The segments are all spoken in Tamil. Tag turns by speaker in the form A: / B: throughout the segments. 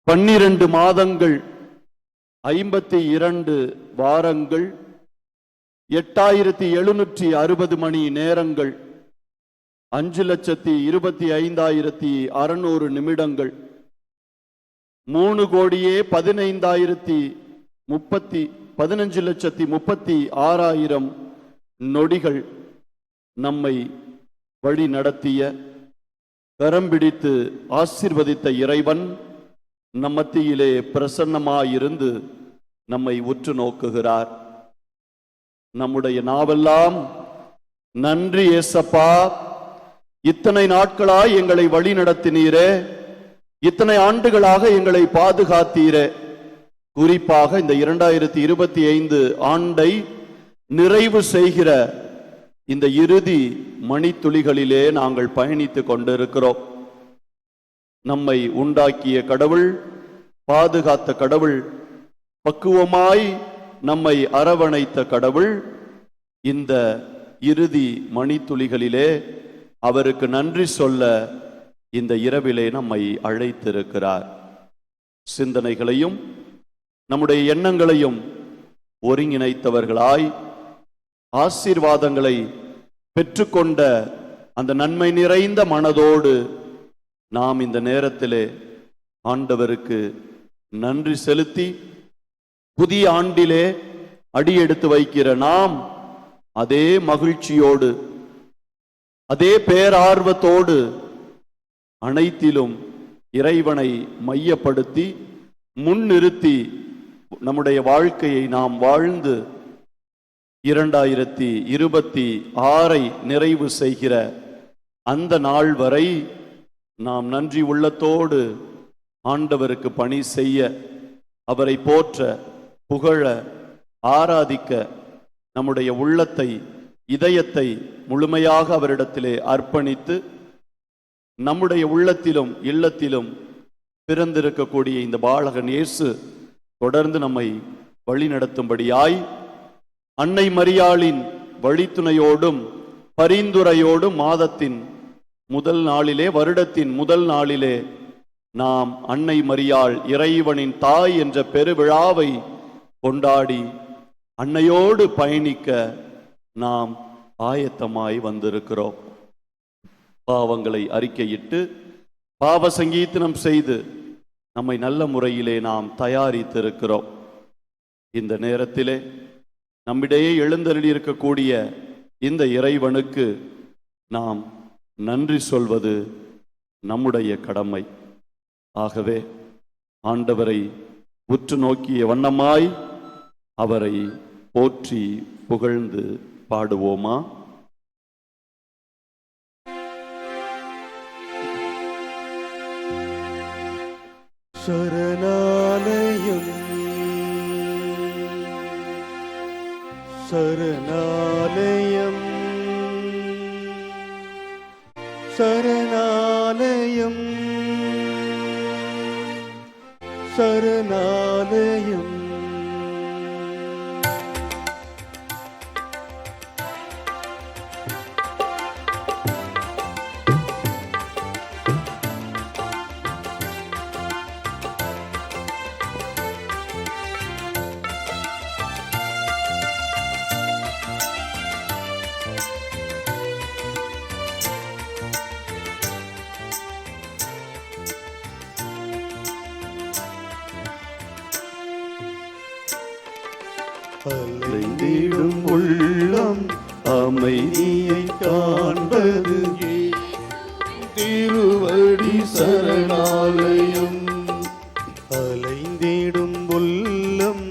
A: 12 மாதங்கள் 52 வாரங்கள் 8760 மணி நேரங்கள் 5,25,600 நிமிடங்கள் 3,15,36,000 நொடிகள் நம்மை வழி நடத்திய, கரம் பிடித்து ஆசீர்வதித்த இறைவன் நம் மத்தியிலே பிரசன்னமாயிருந்து நம்மை உற்று நோக்குகிறார். நம்முடைய நாவெல்லாம் நன்றி ஏசப்பா, இத்தனை நாட்களாய் எங்களை வழி நடத்தினீரே, இத்தனை ஆண்டுகளாக எங்களை பாதுகாத்தீரே. குறிப்பாக இந்த 2025 ஆண்டை நிறைவு செய்கிற இந்த இறுதி மணித்துளிகளிலே நாங்கள் பயணித்துக் கொண்டிருக்கிறோம். நம்மை உண்டாக்கிய கடவுள், பாதுகாத்த கடவுள், பக்குவமாய் நம்மை அரவணைத்த கடவுள் இந்த இறுதி மணித்துளிகளிலே அவருக்கு நன்றி சொல்ல இந்த இரவிலே நம்மை அழைத்திருக்கிறார். சிந்தனைகளையும் நம்முடைய எண்ணங்களையும் ஒருங்கிணைத்தவர்களாய் ஆசீர்வாதங்களை பெற்றுக்கொண்ட அந்த நன்மை நிறைந்த மனதோடு நாம் இந்த நேரத்திலே ஆண்டவருக்கு நன்றி செலுத்தி புதிய ஆண்டிலே அடியெடுத்து வைக்கிற நாம் அதே மகிழ்ச்சியோடு, அதே பேரார்வத்தோடு அனைத்திலும் இறைவனை மையப்படுத்தி முன்னிறுத்தி நம்முடைய வாழ்க்கையை நாம் வாழ்ந்து 2026 நிறைவு செய்கிற அந்த நாள் வரை நாம் நன்றி உள்ளத்தோடு ஆண்டவருக்கு பணி செய்ய, அவரை போற்ற, புகழ, ஆராதிக்க நம்முடைய உள்ளத்தை, இதயத்தை முழுமையாக அவரிடத்திலே அர்ப்பணித்து நம்முடைய உள்ளத்திலும் இல்லத்திலும் பிறந்திருக்கக்கூடிய இந்த பாலகன் இயேசு தொடர்ந்து நம்மை வழிநடத்தும்படியாய் அன்னை மரியாளின் வழித்துணையோடும் பரிந்துரையோடும் மாதத்தின் முதல் நாளிலே, வருடத்தின் முதல் நாளிலே நாம் அன்னை மரியாள் இறைவனின் தாய் என்ற பெருவிழாவை கொண்டாடி அன்னையோடு பயணிக்க நாம் ஆயத்தமாய் வந்திருக்கிறோம். பாவங்களை அறிக்கையிட்டு பாவ சங்கீதனம் செய்து நம்மை நல்ல முறையிலே நாம் தயாரித்திருக்கிறோம். இந்த நேரத்திலே நம்மிடையே எழுந்தருளி இருக்கக்கூடிய இந்த இறைவனுக்கு நாம் நன்றி சொல்வது நம்முடைய கடமை. ஆகவே ஆண்டவரை உற்று நோக்கிய வண்ணமாய் அவரை போற்றி புகழ்ந்து பாடுவோமா?
B: சரணாலயம் சரணாலயம் சரணாலயம் சரணாலயம் அலைந்திடும் உள்ளம் அமைதியை காண்பது திருவடி சரணாலயம். அலைந்திடும் உள்ளம்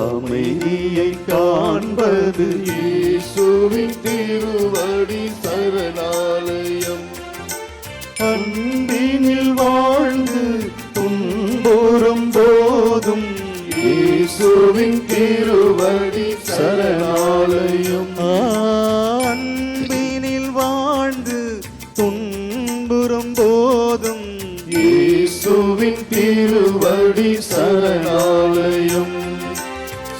B: அமைதியை காண்பது இயேசுவின் திருவடி சரணாலயம். அன்பினில் வாழ்ந்து துன்புறும் போதும் இயேசுவின் திருவடி சரணாலயம். அன்பினில் வாழ்ந்து துன்புறும் போதும் இயேசுவின் திருவடி சரணாலயம்.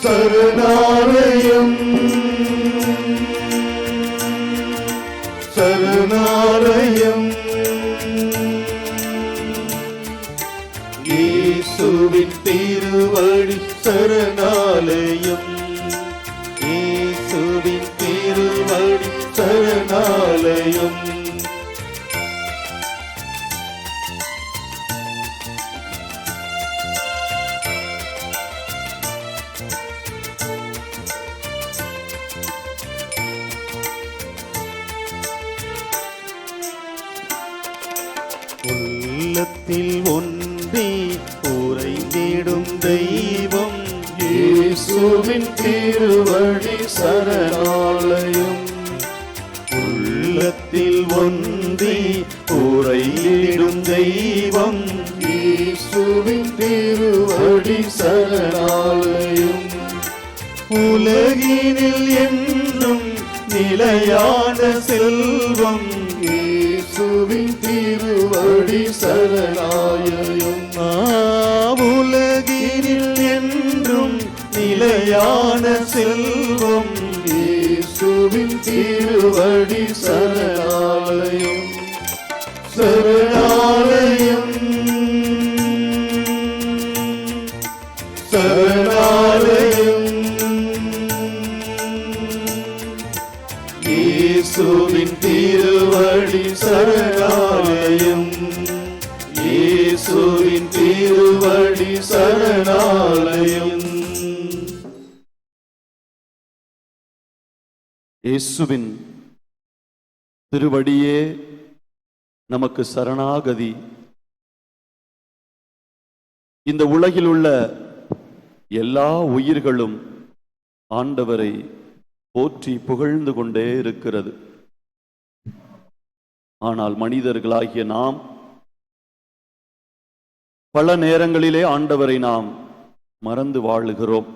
B: சரணாலயம் சரணாலயம். இயேசுவின் திருவடி சரணாலயம், இயேசுவின் திருவடி சரணாலயம். உள்ளத்தில் ஒன்றி உறைந்திடும் தெய்வம், இயேசுவின் திருவடி சரணாலயம். உள்ளத்தில் ஒன்றி உறைந்திடும் தெய்வம், இயேசுவின் திருவடி சரணாலயம். உலகினில் என்றும் நிலையான செல்வம், இயேசுவின் திருவடி சரணாலயம். உலகினில் என்றும் நிலையான செல்வம், இயேசுவின் திருவடி சரணாலயம். சரணாலயம், சரணாலயம். இயேசுவின் திருவடி சரணாலயம், இயேசுவின் திருவடி சரணாலயம்.
A: இயேசுவின் திருவடியே நமக்கு சரணாகதி. இந்த உலகில் உள்ள எல்லா உயிர்களும் ஆண்டவரை போற்றி புகழ்ந்து கொண்டே இருக்கிறது. ஆனால் மனிதர்களாகிய நாம் பல நேரங்களிலே ஆண்டவரை நாம் மறந்து வாழுகிறோம்.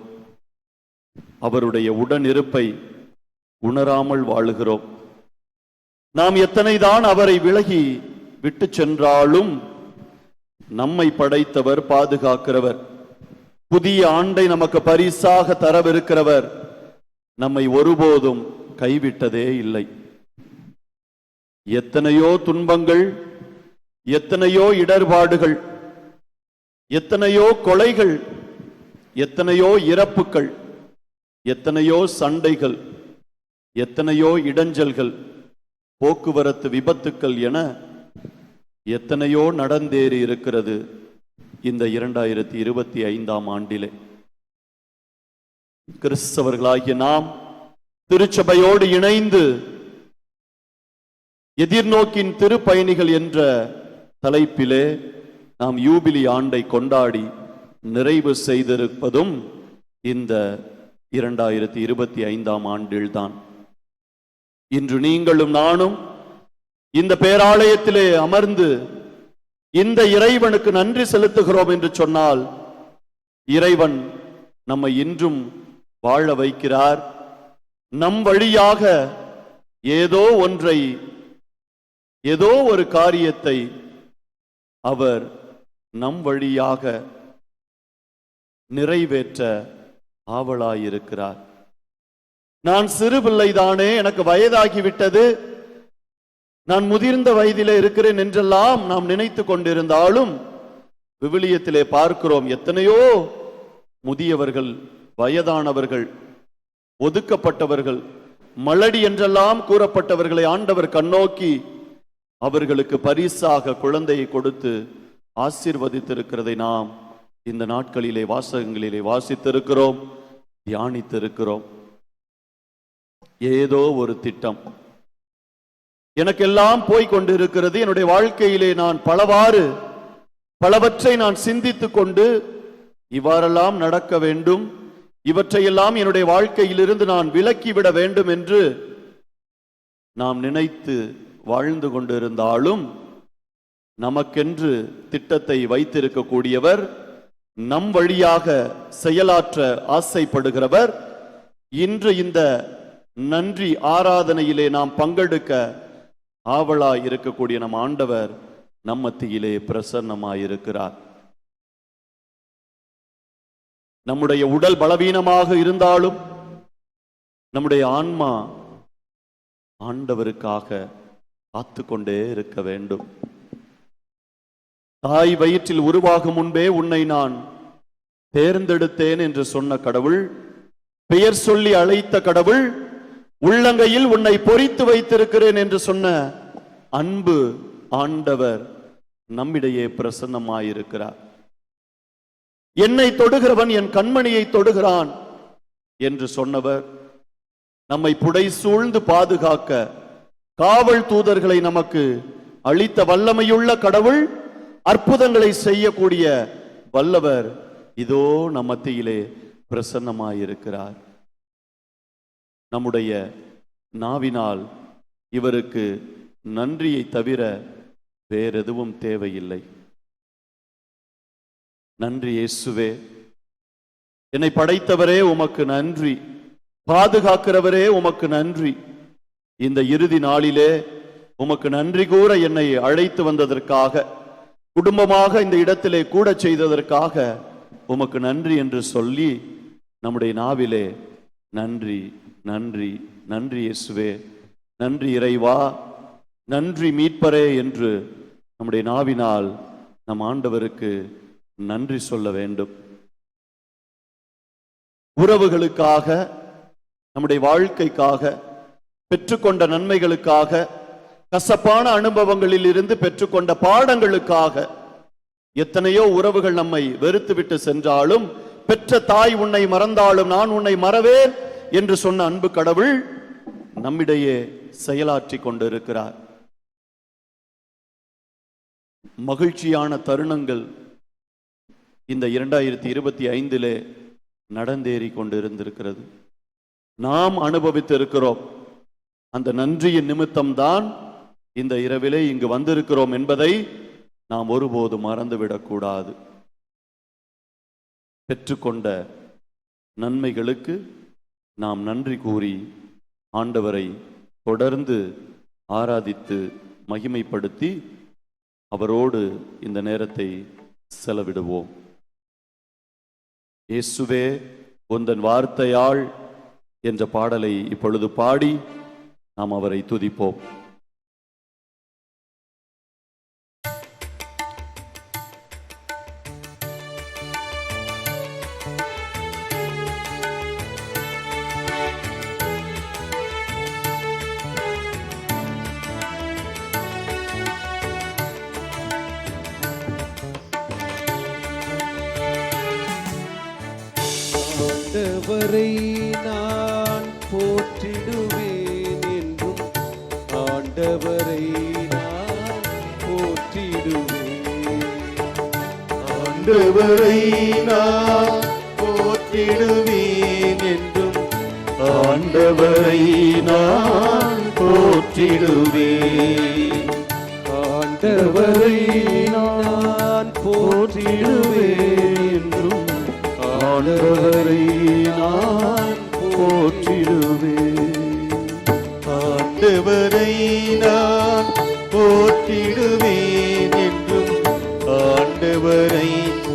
A: அவருடைய உடனிருப்பை உணராமல் வாழுகிறோம். நாம் எத்தனைதான் அவரை விலகி விட்டு சென்றாலும் நம்மை படைத்தவர், பாதுகாக்கிறவர், புதிய ஆண்டை நமக்கு பரிசாக தரவிருக்கிறவர் நம்மை ஒருபோதும் கைவிட்டதே இல்லை. எத்தனையோ துன்பங்கள், எத்தனையோ இடர்பாடுகள், எத்தனையோ கொலைகள், எத்தனையோ இறப்புகள், எத்தனையோ சண்டைகள், எத்தனையோ இடைஞ்சல்கள், போக்குவரத்து விபத்துக்கள் என எத்தனையோ நடந்தேறி இருக்கிறது இந்த 2025ஆம் ஆண்டிலே. கிறிஸ்தவர்களாகிய நாம் திருச்சபையோடு இணைந்து எதிர்நோக்கின் திருப்பயணிகள் என்ற தலைப்பிலே நாம் யூபிலி ஆண்டை கொண்டாடி நிறைவு செய்திருப்பதும் இந்த 2025ஆம் ஆண்டில்தான். இன்று நீங்களும் நானும் இந்த பேராலயத்திலே அமர்ந்து இந்த இறைவனுக்கு நன்றி செலுத்துகிறோம் என்று சொன்னால், இறைவன் நம்மை இன்றும் வாழ வைக்கிறார். நம் வழியாக ஏதோ ஒன்றை, ஏதோ ஒரு காரியத்தை அவர் நம் வழியாக நிறைவேற்ற ஆவலாயிருக்கிறார். நான் சிறு பிள்ளைதானே, எனக்கு வயதாகிவிட்டது, நான் முதிர்ந்த வயதிலே இருக்கிறேன் என்றெல்லாம் நாம் நினைத்து கொண்டிருந்தாலும், விவிலியத்திலே பார்க்கிறோம் எத்தனையோ முதியவர்கள், வயதானவர்கள், ஒதுக்கப்பட்டவர்கள், மலடி என்றெல்லாம் கூறப்பட்டவர்களை ஆண்டவர் கண்ணோக்கி அவர்களுக்கு பரிசாக குழந்தையை கொடுத்து ஆசீர்வதித்திருக்கிறதை நாம் இந்த நாட்களிலே வாசகங்களிலே வாசித்திருக்கிறோம், தியானித்திருக்கிறோம். ஏதோ ஒரு திட்டம் எனக்கெல்லாம் போய் கொண்டிருக்கிறது. என்னுடைய வாழ்க்கையிலே நான் பலவற்றை நான் சிந்தித்துக் கொண்டு இவ்வாறெல்லாம் நடக்க வேண்டும், இவற்றையெல்லாம் என்னுடைய வாழ்க்கையிலிருந்து நான் விலக்கிவிட வேண்டும் என்று நாம் நினைத்து வாழ்ந்து கொண்டிருந்தாலும், நமக்கென்று திட்டத்தை வைத்திருக்கக்கூடியவர், நம் வழியாக செயலாற்ற ஆசைப்படுகிறவர், இன்று இந்த நன்றி ஆராதனையிலே நாம் பங்கெடுக்க ஆவலாய் இருக்கக்கூடிய நம் ஆண்டவர் நம் மத்தியிலே பிரசன்னமாயிருக்கிறார். நம்முடைய உடல் பலவீனமாக இருந்தாலும் நம்முடைய ஆன்மா ஆண்டவருக்காக காத்து கொண்டே இருக்க வேண்டும். தாய் வயிற்றில் உருவாகும் முன்பே உன்னை நான் தேர்ந்தெடுத்தேன் என்று சொன்ன கடவுள், பெயர் சொல்லி அழைத்த கடவுள், உள்ளங்கையில் உன்னை பொறித்து வைத்திருக்கிறேன் என்று சொன்ன அன்பு ஆண்டவர் நம்மிடையே பிரசன்னமாயிருக்கிறார். என்னை தொடுகிறவன் என் கண்மணியை தொடுகிறான் என்று சொன்னவர், நம்மை புடை சூழ்ந்து பாதுகாக்க காவல் தூதர்களை நமக்கு அளித்த வல்லமையுள்ள கடவுள், அற்புதங்களை செய்யக்கூடிய வல்லவர் இதோ நம் மத்தியிலே பிரசன்னமாயிருக்கிறார். நம்முடைய நாவினால் இவருக்கு நன்றியை தவிர வேறெதுவும் தேவையில்லை. நன்றி இயேசுவே, என்னை படைத்தவரே உமக்கு நன்றி, பாதுகாக்கிறவரே உமக்கு நன்றி. இந்த இறுதி நாளிலே உமக்கு நன்றி கூற என்னை அழைத்து வந்ததற்காக, குடும்பமாக இந்த இடத்திலே கூட செய்ததற்காக உமக்கு நன்றி என்று சொல்லி நம்முடைய நாவிலே நன்றி நன்றி நன்றி இயேசுவே, நன்றி இறைவா, நன்றி மீட்பரே என்று நம்முடைய நாவினால் நம் ஆண்டவருக்கு நன்றி சொல்ல வேண்டும். உறவுகளுக்காக, நம்முடைய வாழ்க்கைக்காக, பெற்றுக்கொண்ட நன்மைகளுக்காக, கசப்பான அனுபவங்களில் இருந்து பெற்றுக்கொண்ட பாடங்களுக்காக, எத்தனையோ உறவுகள் நம்மை வெறுத்துவிட்டு சென்றாலும், பெற்ற தாய் உன்னை மறந்தாலும் நான் உன்னை மறவேன் என்று சொன்ன அன்பு கடவுள் நம்மிடையே செயலாற்றி கொண்டிருக்கிறார். மகிழ்ச்சியான தருணங்கள் இந்த 2025 நடந்தேறி கொண்டிருந்திருக்கிறது. நாம் அனுபவித்திருக்கிறோம். அந்த நன்றியின் நிமித்தம்தான் இந்த இரவிலே இங்கு வந்திருக்கிறோம் என்பதை நாம் ஒருபோது மறந்துவிடக்கூடாது. பெற்றுக்கொண்ட நன்மைகளுக்கு நாம் நன்றி கூறி ஆண்டவரை தொடர்ந்து ஆராதித்து மகிமைப்படுத்தி அவரோடு இந்த நேரத்தை செலவிடுவோம். இயேசுவே உந்தன் வார்த்தையால் என்ற பாடலை இப்பொழுது பாடி நாம் அவரை துதிப்போம்.
B: ஆண்டவரை நான் போற்றிடுவேன் என்றும், ஆண்டவரை நான் போற்றிடுவேன். ஆண்டவரை நான் போற்றிடுவேன் என்றும், ஆண்டவரை நான் போற்றிடுவேன். ஆண்டவரை நான் போற்றிடுவேன் என்றும், ஆண்டவரை நான் போற்றிடுவேன். ஆண்டவரை நான் போற்றிடுவேன் என்றும், ஆண்டவரை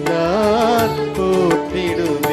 B: நான் போற்றிடுவேன்.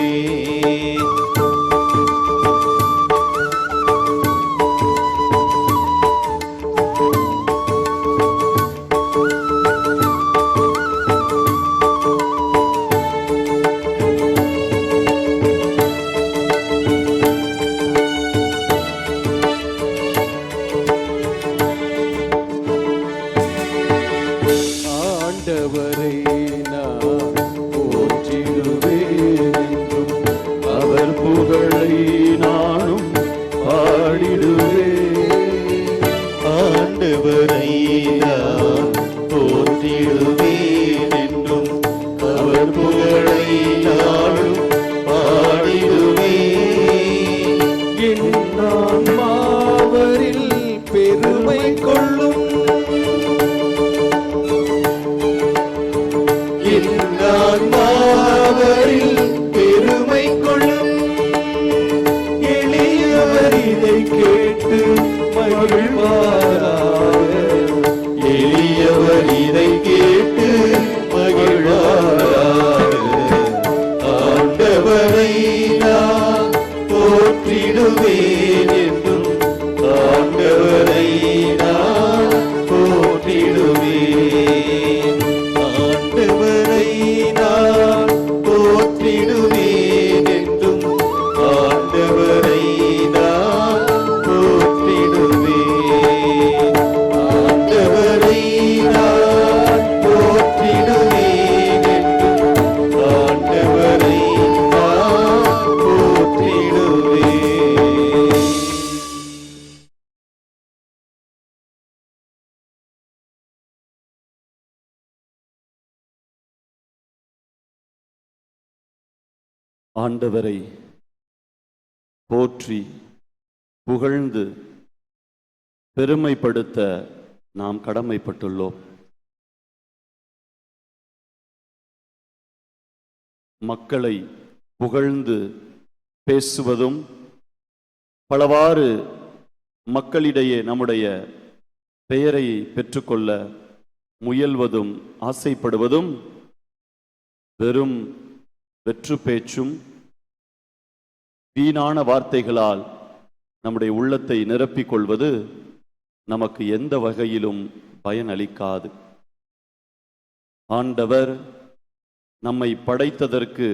A: ஆண்டவரை போற்றி புகழ்ந்து பெருமைப்படுத்த நாம் கடமைப்பட்டுள்ளோம். மக்களை புகழ்ந்து பேசுவதும் பலவாறு மக்களிடையே நம்முடைய பெயரை பெற்றுக்கொள்ள முயல்வதும் ஆசைப்படுவதும் வெறும் வெற்று பேச்சும் வீணான வார்த்தைகளால் நம்முடைய உள்ளத்தை நிரப்பிக் கொள்வது நமக்கு எந்த வகையிலும் பயனளிக்காது. ஆண்டவர் நம்மை படைத்ததற்கு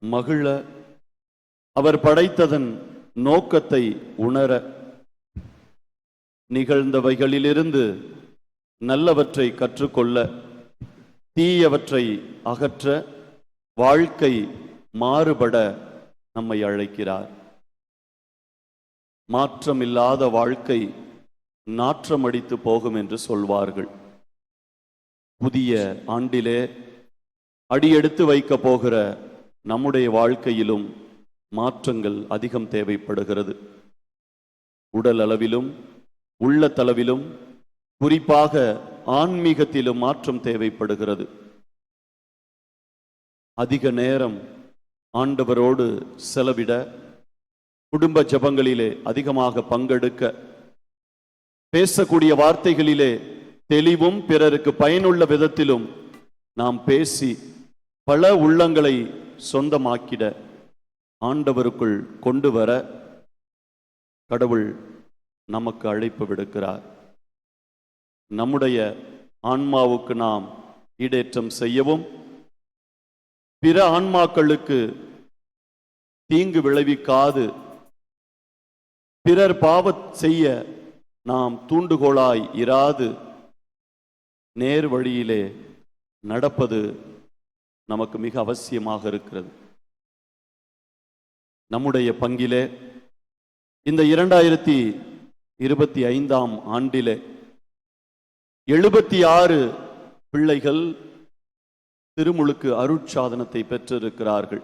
A: மகிழ, அவர் படைத்ததன் நோக்கத்தை உணர, நிகழ்ந்தவைகளிலிருந்து நல்லவற்றை கற்றுக்கொள்ள, தீயவற்றை அகற்ற, வாழ்க்கை மாறுபட நம்மை அழைக்கிறார். மாற்றமில்லாத வாழ்க்கை நாற்றமடித்து போகும் என்று சொல்வார்கள். புதிய ஆண்டிலே அடியெடுத்து வைக்க போகிற நம்முடைய வாழ்க்கையிலும் மாற்றங்கள் அதிகம் தேவைப்படுகிறது. உடல் அளவிலும் உள்ளத்தளவிலும் குறிப்பாக ஆன்மீகத்திலும் மாற்றம் தேவைப்படுகிறது. அதிக நேரம் ஆண்டவரோடு செலவிட, குடும்ப ஜெபங்களிலே அதிகமாக பங்கெடுக்க, பேசக்கூடிய வார்த்தைகளிலே தெளிவும் பிறருக்கு பயனுள்ள விதத்திலும் நாம் பேசி பல உள்ளங்களை சொந்தமாக்கிட, ஆண்டவருக்குள் கொண்டு வர கடவுள் நமக்கு அழைப்பு விடுக்கிறார். நம்முடைய ஆன்மாவுக்கு நாம் ஈடேற்றம் செய்யவும், பிற ஆன்மாக்களுக்கு தீங்கு விளைவிக்காது பிறர் பாவம் செய்ய நாம் தூண்டுகோலாய் இராது நேர் வழியிலே நடப்பது நமக்கு மிக அவசியமாக இருக்கிறது. நம்முடைய பங்கிலே இந்த 2025ஆம் ஆண்டிலே 76 பிள்ளைகள் திருமுழுக்கு அருட்சாதனத்தை பெற்றிருக்கிறார்கள்.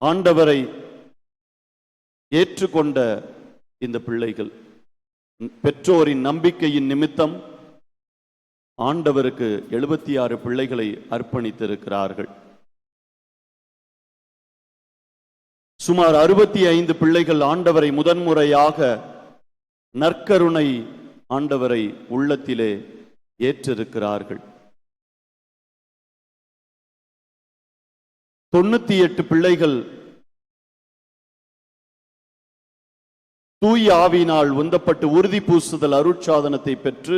A: ஆண்டவரை ஏற்றுக்கொண்ட இந்த பிள்ளைகள் பெற்றோரின் நம்பிக்கையின் நிமித்தம் ஆண்டவருக்கு 76 பிள்ளைகளை அர்ப்பணித்திருக்கிறார்கள். சுமார் 65 பிள்ளைகள் ஆண்டவரை முதன்முறையாக நற்கருணை ஆண்டவரை உள்ளத்திலே ஏற்றிருக்கிறார்கள். 98 பிள்ளைகள் தூய ஆவியினால் உந்தப்பட்டு உறுதி பூசுதல் அருட்சாதனத்தை பெற்று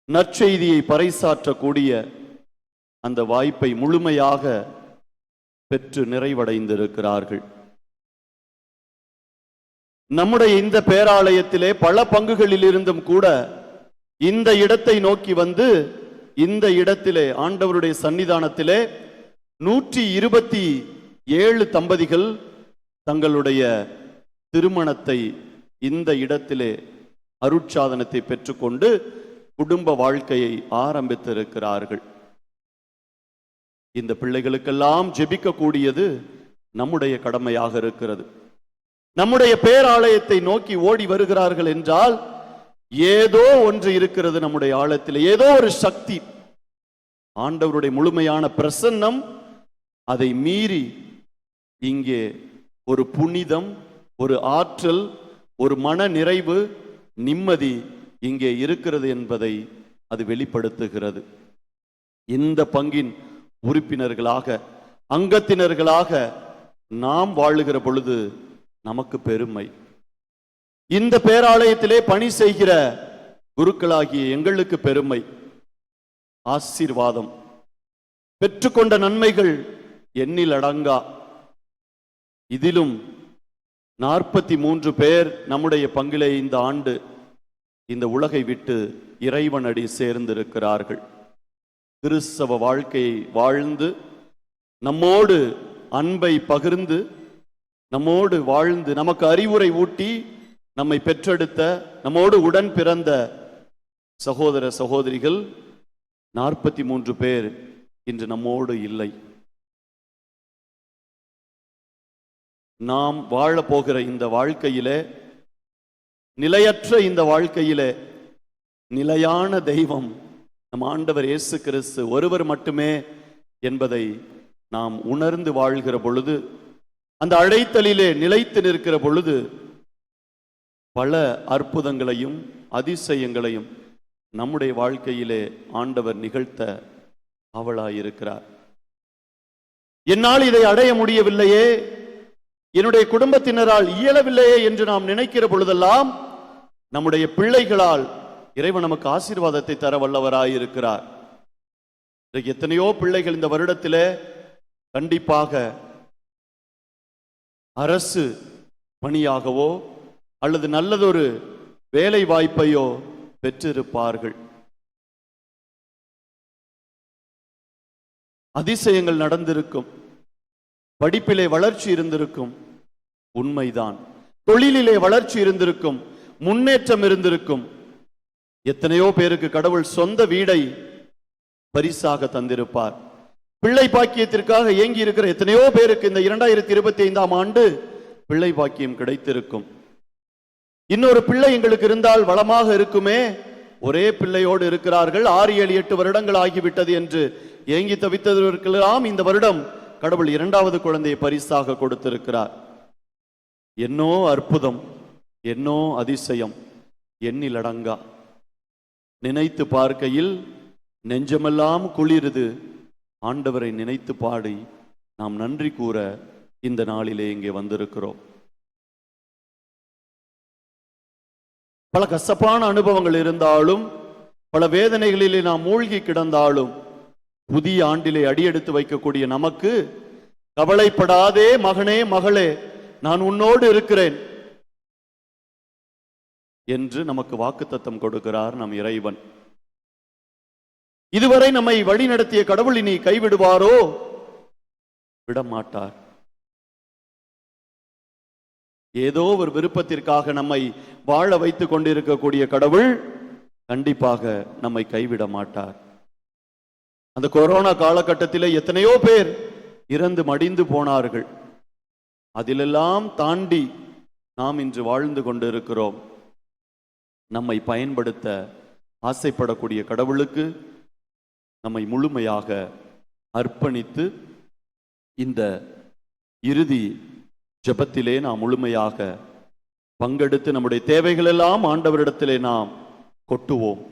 A: நற்செய்தியை பறைசாற்றக்கூடிய அந்த வாய்ப்பை முழுமையாக பெற்று நிறைவடைந்திருக்கிறார்கள். நம்முடைய இந்த பேராலயத்திலே பல பங்குகளில் இருந்தும் கூட இந்த இடத்தை நோக்கி வந்து இந்த இடத்திலே ஆண்டவருடைய சன்னிதானத்திலே 127 தம்பதிகள் தங்களுடைய திருமணத்தை இந்த இடத்திலே அருட்சாதனத்தை பெற்றுக்கொண்டு குடும்ப வாழ்க்கையை ஆரம்பித்திருக்கிறார்கள். இந்த பிள்ளைகளுக்கெல்லாம் ஜெபிக்கக்கூடியது நம்முடைய கடமையாக இருக்கிறது. நம்முடைய பேராலயத்தை நோக்கி ஓடி வருகிறார்கள் என்றால் ஏதோ ஒன்று இருக்கிறது. நம்முடைய ஆழத்தில் ஏதோ ஒரு சக்தி, ஆண்டவருடைய முழுமையான பிரசன்னம், அதை மீறி இங்கே ஒரு புனிதம், ஒரு ஆற்றல், ஒரு மன நிறைவு, நிம்மதி இங்கே இருக்கிறது என்பதை அது வெளிப்படுத்துகிறது. இந்த பங்கின் உறுப்பினர்களாக, அங்கத்தினர்களாக நாம் வாழுகிற பொழுது நமக்கு பெருமை. இந்த பேராலயத்திலே பணி செய்கிற குருக்களாகிய எங்களுக்கு பெருமை, ஆசீர்வாதம், பெற்றுக்கொண்ட நன்மைகள் எண்ணில் அடங்கா. இதிலும் 43 பேர் நம்முடைய பங்கிலே இந்த ஆண்டு இந்த உலகை விட்டு இறைவனடி சேர்ந்திருக்கிறார்கள். கிறிஸ்தவ வாழ்க்கையை வாழ்ந்து நம்மோடு அன்பை பகிர்ந்து நம்மோடு வாழ்ந்து நமக்கு அறிவுரை ஊட்டி நம்மை பெற்றெடுத்த நம்மோடு உடன் பிறந்த சகோதர சகோதரிகள் 43 பேர் இன்று நம்மோடு இல்லை. நாம் வாழப் போகிற இந்த வாழ்க்கையிலே, நிலையற்ற இந்த வாழ்க்கையிலே நிலையான தெய்வம் நம் ஆண்டவர் இயேசு கிறிஸ்து ஒருவர் மட்டுமே என்பதை நாம் உணர்ந்து வாழ்கிற பொழுது, அந்த அழைத்தலிலே நிலைத்து நிற்கிற பொழுது, பல அற்புதங்களையும் அதிசயங்களையும் நம்முடைய வாழ்க்கையிலே ஆண்டவர் நிகழ்த்த அவளாயிருக்கிறார். என்னால் இதை அடைய முடியவில்லையே, என்னுடைய குடும்பத்தினரால் இயலவில்லையே என்று நாம் நினைக்கிற பொழுதெல்லாம் நம்முடைய பிள்ளைகளால் இறைவன் நமக்கு ஆசீர்வாதத்தை தர வல்லவராயிருக்கிறார். எத்தனையோ பிள்ளைகள் இந்த வருடத்திலே கண்டிப்பாக அரசு பணியாகவோ அல்லது நல்லதொரு வேலை வாய்ப்பையோ பெற்றிருப்பார்கள். அதிசயங்கள் நடந்திருக்கும், படிப்பிலே வளர்ச்சி இருந்திருக்கும், உண்மைதான். தொழிலிலே வளர்ச்சி இருந்திருக்கும், முன்னேற்றம் இருந்திருக்கும். எத்தனையோ பேருக்கு கடவுள் சொந்த வீடை பரிசாக தந்திருப்பார். பிள்ளை பாக்கியத்திற்காக ஏங்கி இருக்கிற எத்தனையோ பேருக்கு இந்த 2025ஆம் ஆண்டு பிள்ளை பாக்கியம் கிடைத்திருக்கும். இன்னொரு பிள்ளை எங்களுக்கு இருந்தால் வளமாக இருக்குமே, ஒரே பிள்ளையோடு இருக்கிறார்கள், 6, 7, 8 வருடங்கள் ஆகிவிட்டது என்று ஏங்கி தவித்ததற்கெல்லாம் இந்த வருடம் கடவுள் 2வது குழந்தையை பரிசாக கொடுத்திருக்கிறார். என்னோ அற்புதம், என்னோ அதிசயம், எண்ணிலடங்கா. நினைத்து பார்க்கையில் நெஞ்சமெல்லாம் குளிருது. ஆண்டவரை நினைத்து பாடி நாம் நன்றி கூற இந்த நாளிலே இங்கே வந்திருக்கிறோம். பல கசப்பான அனுபவங்கள் இருந்தாலும், பல வேதனைகளிலே நாம் மூழ்கி கிடந்தாலும், புதிய ஆண்டிலே அடியெடுத்து வைக்கக்கூடிய நமக்கு கவலைப்படாதே மகனே மகளே, நான் உன்னோடு இருக்கிறேன் என்று நமக்கு வாக்குத்தத்தம் கொடுக்கிறார் நம் இறைவன். இதுவரை நம்மை வழி நடத்திய கடவுள் இனி கைவிடுவாரோ? விடமாட்டார். ஏதோ ஒரு விருப்பத்திற்காக நம்மை வாழ வைத்துக் கொண்டிருக்கக்கூடிய கடவுள் கண்டிப்பாக நம்மை கைவிட மாட்டார். அந்த கொரோனா காலகட்டத்திலே எத்தனையோ பேர் இறந்து மடிந்து போனார்கள். அதிலெல்லாம் தாண்டி நாம் இன்று வாழ்ந்து கொண்டிருக்கிறோம். நம்மை பயன்படுத்த ஆசைப்படக்கூடிய கடவுளுக்கு நம்மை முழுமையாக அர்ப்பணித்து இந்த இறுதி ஜெபத்திலே நாம் முழுமையாக பங்கெடுத்து நம்முடைய தேவைகள் எல்லாம் ஆண்டவரிடத்திலே நாம் கொட்டுவோம்.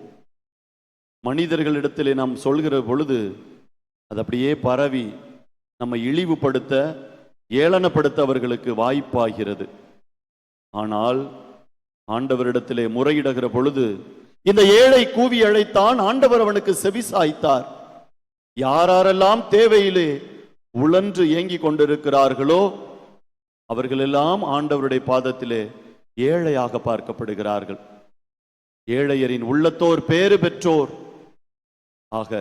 A: மனிதர்களிடத்திலே நாம் சொல்கிற பொழுது அது அப்படியே பரவி நம்மை இழிவுபடுத்த, ஏளனப்படுத்த அவர்களுக்கு வாய்ப்பாகிறது. ஆனால் ஆண்டவரிடத்திலே முறையிடுகிற பொழுது, இந்த ஏழை கூவி அழைத்தான், ஆண்டவர் அவனுக்கு செவி சாய்த்தார். யாரெல்லாம் தேவையிலே உழன்று ஏங்கிக் கொண்டிருக்கிறார்களோ அவர்களெல்லாம் ஆண்டவருடைய பாதத்திலே ஏழையாக பார்க்கப்படுகிறார்கள். ஏழையரின் உள்ளத்தோர் பேறு பெற்றோர். ஆக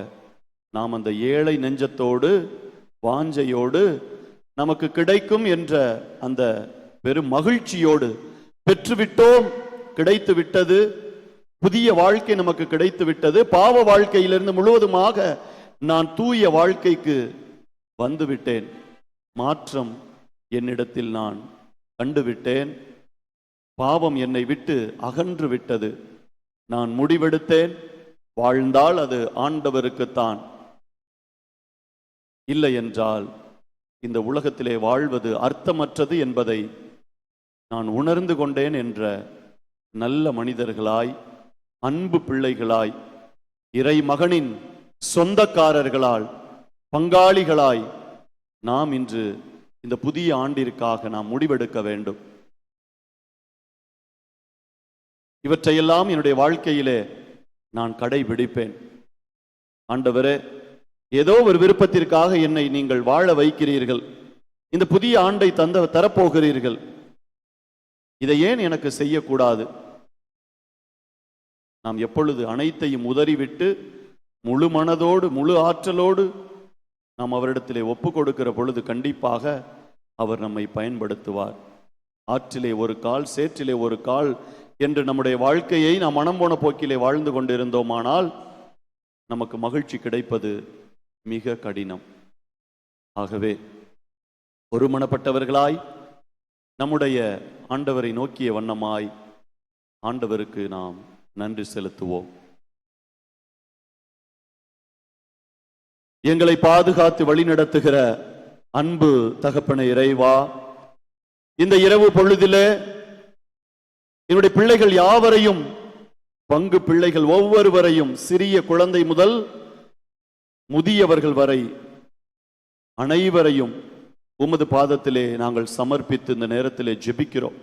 A: நாம் அந்த ஏழை நெஞ்சத்தோடு, வாஞ்சையோடு, நமக்கு கிடைக்கும் என்ற அந்த பெரும் மகிழ்ச்சியோடு, பெற்றுவிட்டோம், கிடைத்து விட்டது, புதிய வாழ்க்கை நமக்கு கிடைத்து விட்டது, பாவ வாழ்க்கையிலிருந்து முழுவதுமாக நான் தூய வாழ்க்கைக்கு வந்துவிட்டேன், மாற்றம் என்னிடத்தில் நான் கண்டுவிட்டேன், பாவம் என்னை விட்டு அகன்று விட்டது, நான் முடிவெடுத்தேன், வாழ்ந்தால் அது ஆண்டவருக்குத்தான், இல்லை என்றால் இந்த உலகத்திலே வாழ்வது அர்த்தமற்றது என்பதை நான் உணர்ந்து கொண்டேன் என்ற நல்ல மனிதர்களாய், அன்பு பிள்ளைகளாய், இறை மகனின் சொந்தக்காரர்களால், பங்காளிகளாய் நாம் இன்று இந்த புதிய ஆண்டிற்காக நாம் முடிவெடுக்க வேண்டும். இவற்றையெல்லாம் என்னுடைய வாழ்க்கையிலே நான் கடைபிடிப்பேன். ஆண்டவரே, ஏதோ ஒரு விருப்பத்திற்காக என்னை நீங்கள் வாழ வைக்கிறீர்கள், இந்த புதிய ஆண்டை தரப்போகிறீர்கள், இதை ஏன் எனக்கு செய்யக்கூடாது? நாம் எப்பொழுது அனைத்தையும் உதறிவிட்டு முழு மனதோடு, முழு ஆற்றலோடு நாம் அவரிடத்திலே ஒப்பு கொடுக்கிற பொழுது கண்டிப்பாக அவர் நம்மை பயன்படுத்துவார். ஆற்றிலே ஒரு கால், சேற்றிலே ஒரு கால் என்று நம்முடைய வாழ்க்கையை நாம் மனம் போன போக்கிலே வாழ்ந்து கொண்டிருந்தோமானால் நமக்கு மகிழ்ச்சி கிடைப்பது மிக கடினம். ஆகவே ஒருமனப்பட்டவர்களாய் நம்முடைய ஆண்டவரை நோக்கிய வண்ணமாய் ஆண்டவருக்கு நாம் நன்றி செலுத்துவோம். எங்களை பாதுகாத்து வழிநடத்துகிற அன்பு தகப்பன இறைவா, இந்த இரவு பொழுதிலே என்னுடைய பிள்ளைகள் யாவரையும், பங்கு பிள்ளைகள் ஒவ்வொருவரையும், சிறிய குழந்தை முதல் முதியவர்கள் வரை அனைவரையும் உமது பாதத்திலே நாங்கள் சமர்ப்பித்து இந்த நேரத்திலே ஜெபிக்கிறோம்.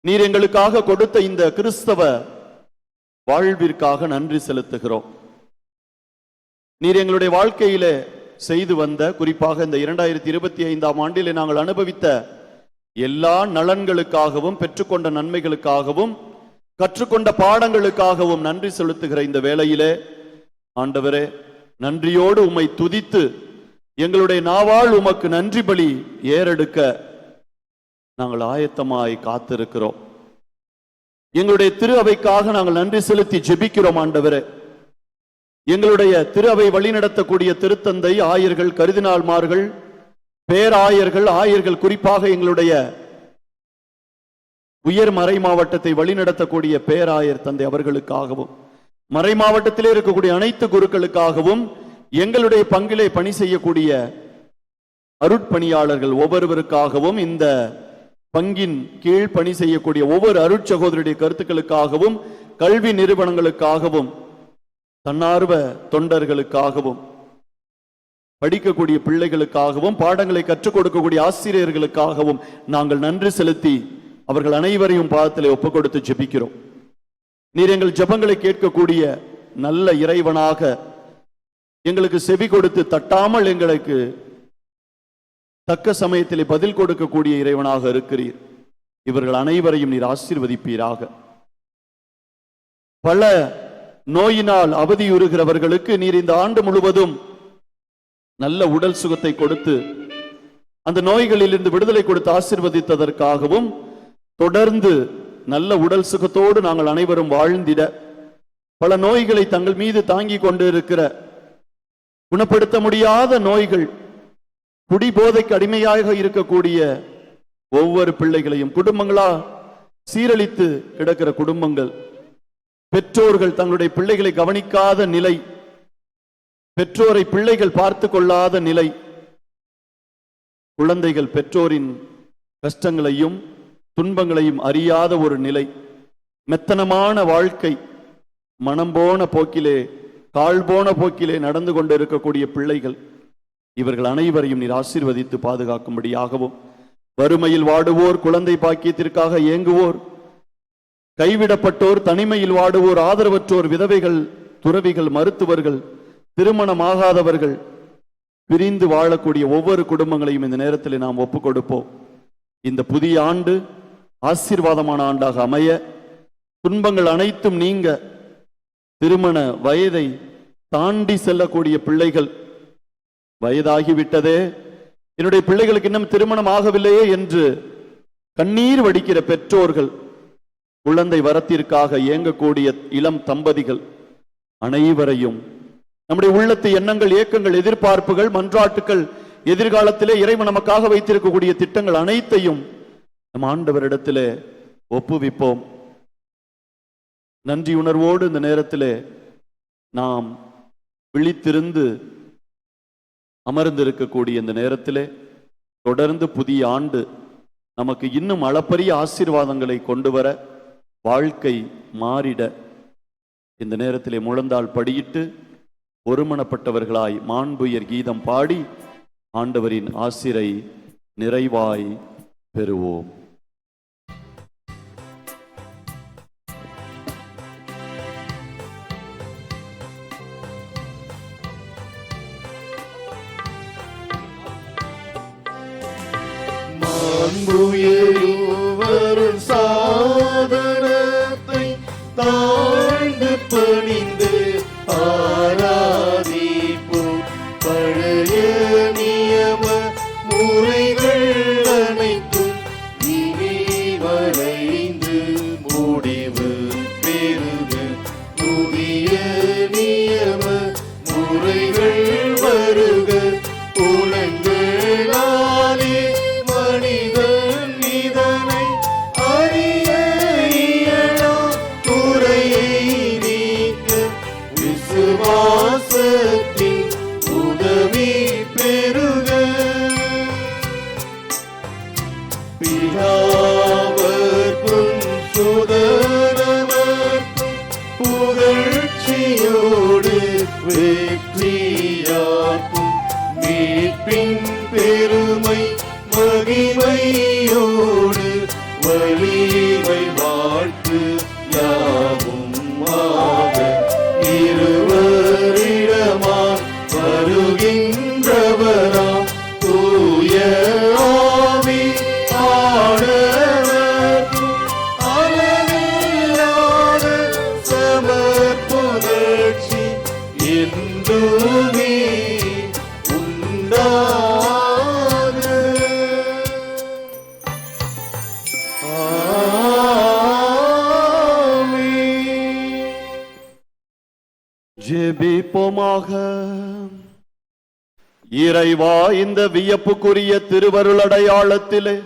A: நீர் எங்களுக்காக கொடுத்த இந்த கிறிஸ்தவ வாழ்விற்காக நன்றி செலுத்துகிறோம். நீர் எங்களுடைய வாழ்க்கையிலே செய்து வந்த, குறிப்பாக இந்த 2025ஆம் ஆண்டிலே நாங்கள் அனுபவித்த எல்லா நலன்களுக்காகவும், பெற்றுக்கொண்ட நன்மைகளுக்காகவும், கற்றுக்கொண்ட பாடங்களுக்காகவும் நன்றி செலுத்துகிற இந்த வேளையிலே ஆண்டவரே, நன்றியோடு உம்மை துதித்து எங்களுடைய நாவால் உமக்கு நன்றி பலி ஏறெடுக்க நாங்கள் ஆயத்தமாய் காத்திருக்கிறோம். எங்களுடைய திரு அவைக்காக நாங்கள் நன்றி செலுத்தி ஜெபிக்கிறோம். ஆண்டவரே, எங்களுடைய திரு அவை வழிநடத்தக்கூடிய திருத்தந்தை, ஆயர்கள், கருதினால்மார்கள், பேராயர்கள், ஆயர்கள், குறிப்பாக எங்களுடைய உயர் மறை மாவட்டத்தை வழிநடத்தக்கூடிய பேராயர் தந்தை அவர்களுக்காகவும், மறை மாவட்டத்திலே இருக்கக்கூடிய அனைத்து குருக்களுக்காகவும், எங்களுடைய பங்கிலே பணி செய்யக்கூடிய அருட்பணியாளர்கள் ஒவ்வொருவருக்காகவும், இந்த பங்கின் கீழ் பணி செய்யக்கூடிய ஒவ்வொரு அருட்சகோதரருடைய கருத்துக்களுக்காகவும், கல்வி நிறுவனங்களுக்காகவும், தன்னார்வ தொண்டர்களுக்காகவும், படிக்கக்கூடிய பிள்ளைகளுக்காகவும், பாடங்களை கற்றுக் கொடுக்கக்கூடிய ஆசிரியர்களுக்காகவும் நாங்கள் நன்றி செலுத்தி அவர்கள் அனைவரையும் பாதத்திலே ஒப்புக் கொடுத்து ஜெபிக்கிறோம். நீர் எங்கள் ஜெபங்களை கேட்கக்கூடிய நல்ல இறைவனாக, எங்களுக்கு செவி கொடுத்து தட்டாமல் எங்களுக்கு தக்க சமயத்திலே பதில் கொடுக்கக்கூடிய இறைவனாக இருக்கிறீர். இவர்கள் அனைவரையும் நீர் ஆசீர்வதிப்பீராக. பல நோயினால் அவதியுறுகிறவர்களுக்கு நீர் இந்த ஆண்டு முழுவதும் நல்ல உடல் சுகத்தை கொடுத்து அந்த நோய்களில் இருந்து விடுதலை கொடுத்து ஆசீர்வதித்ததற்காகவும், தொடர்ந்து நல்ல உடல் சுகத்தோடு நாங்கள் அனைவரும் வாழ்ந்திட, பல நோய்களை தங்கள் மீது தாங்கி கொண்டு இருக்கிற, குணப்படுத்த முடியாத நோய்கள், குடிபோதைக்கு அடிமையாக இருக்கக்கூடிய ஒவ்வொரு பிள்ளைகளையும், குடும்பங்களா சீரழித்து கிடக்கிற குடும்பங்கள், பெற்றோர்கள் தங்களுடைய பிள்ளைகளை கவனிக்காத நிலை, பெற்றோரை பிள்ளைகள் பார்த்து கொள்ளாத நிலை, குழந்தைகள் பெற்றோரின் கஷ்டங்களையும் துன்பங்களையும் அறியாத ஒரு நிலை, மெத்தனமான வாழ்க்கை, மனம் போன போக்கிலே, கால் போன போக்கிலே நடந்து கொண்டு இருக்கக்கூடிய பிள்ளைகள், இவர்கள் அனைவரையும் நீர் ஆசீர்வதித்து பாதுகாக்கும்படியாகவும், வறுமையில் வாடுவோர், குழந்தை பாக்கியத்திற்காக ஏங்குவோர், கைவிடப்பட்டோர், தனிமையில் வாடுவோர், ஆதரவற்றோர், விதவைகள், துறவிகள், மருத்துவர்கள், திருமணமாகாதவர்கள், பிரிந்து வாழக்கூடிய ஒவ்வொரு குடும்பங்களையும் இந்த நேரத்தில் நாம் ஒப்புக் கொடுப்போம். இந்த புதிய ஆண்டு ஆசீர்வாதமான ஆண்டாக அமைய, துன்பங்கள் அனைத்தும் நீங்க, திருமண வயதை தாண்டி செல்லக்கூடிய பிள்ளைகள், வயதாகிவிட்டதே, என்னுடைய பிள்ளைகளுக்கு இன்னும் திருமணம் ஆகவில்லையே என்று கண்ணீர் வடிக்கிற பெற்றோர்கள், குழந்தை வரத்திற்காக இயங்கக்கூடிய இளம் தம்பதிகள் அனைவரையும், நம்முடைய உள்ளத்து எண்ணங்கள், ஏக்கங்கள், எதிர்பார்ப்புகள், மன்றாட்டுக்கள், எதிர்காலத்திலே இறைவன் நமக்காக வைத்திருக்கக்கூடிய திட்டங்கள் அனைத்தையும் நம் ஆண்டவரிடத்திலே ஒப்புவிப்போம். நன்றி உணர்வோடு இந்த நேரத்திலே நாம் விழித்திருந்து அமர்ந்திருக்கக்கூடிய இந்த நேரத்திலே, தொடர்ந்து புதிய ஆண்டு நமக்கு இன்னும் அளப்பரிய ஆசீர்வாதங்களை கொண்டு வர, வாழ்க்கை மாறிட இந்த நேரத்திலே முழந்தாள் படியிட்டு ஒருமனப்பட்டவர்களாய் மாண்புயர் கீதம் பாடி ஆண்டவரின் ஆசிரை நிறைவாய் பெறுவோம்.
B: மாண்புயருவரும் சாதனத்தை தாழ்ந்து பணிந்து ஆராதிப்போம். பழைய நியம முறைகள் அனைத்தும் இனி வரைந்து முடிவு பெறுக. புதிய நியம முறைகள் என்றுமே உண்டாக. ஆமென்.
A: ஜெபிப்போமாக. இறைவா, இந்த வியப்புக்குரிய திருவருள் அடையாளத்திலே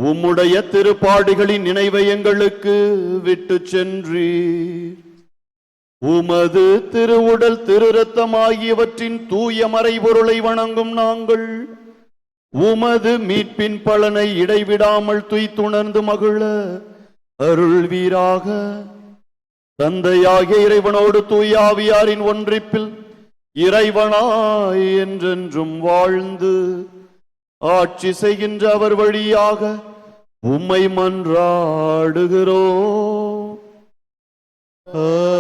A: உம்முடைய திருப்பாடுகளின் நினைவை எங்களுக்கு விட்டு சென்றீர். உமது திருவுடல் திரு இரத்தம் ஆகியவற்றின் தூய மறைபொருளை வணங்கும் நாங்கள் உமது மீட்பின் பலனை இடைவிடாமல் துய்த்துணர்ந்து மகிழ அருள்வீராக. தந்தையாகிய இறைவனோடு தூய ஆவியாரின் ஒன்றிப்பில் இறைவனாய் என்றென்றும் வாழ்ந்து ஆட்சி செய்கின்ற அவர் வழியாக உம்மை மன்றாடுகிறோம்.
B: ஆமென்.